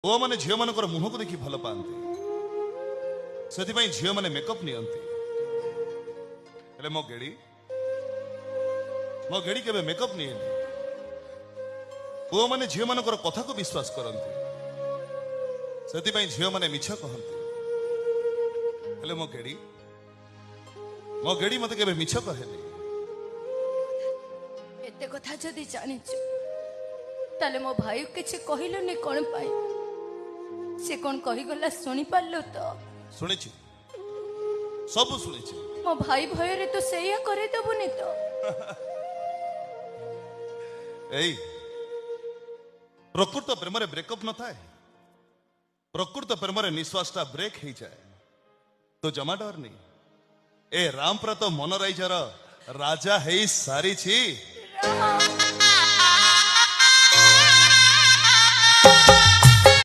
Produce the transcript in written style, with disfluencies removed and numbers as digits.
पुआ मैंने झील मान मुह को देखी भल पाती से झील मैंने मेकअप नियंती मो गेड़ी के मेकअप नियेनी पुआ मैंने झील मान कथा को विश्वास करती से झील मैंने मिछ कहते मो गेड़ी मत के मिछ कहे एते कथा जदि जानिଛୁ ताले मो भाई किछि कहिलुनी कोन पाई से कोन कहि गला सुनी पारलो तो सुनिछि सब सुनिछि मो भाई भय रे तो सेया करे दबुनी तो एई प्रकृत प्रेम रे ब्रेकअप न थाए प्रकृत प्रेम रे निश्वासटा ब्रेक हो जाए तो जमा डर नहीं ए रामप्रा तो मन राइजार राजा है सारी छी राम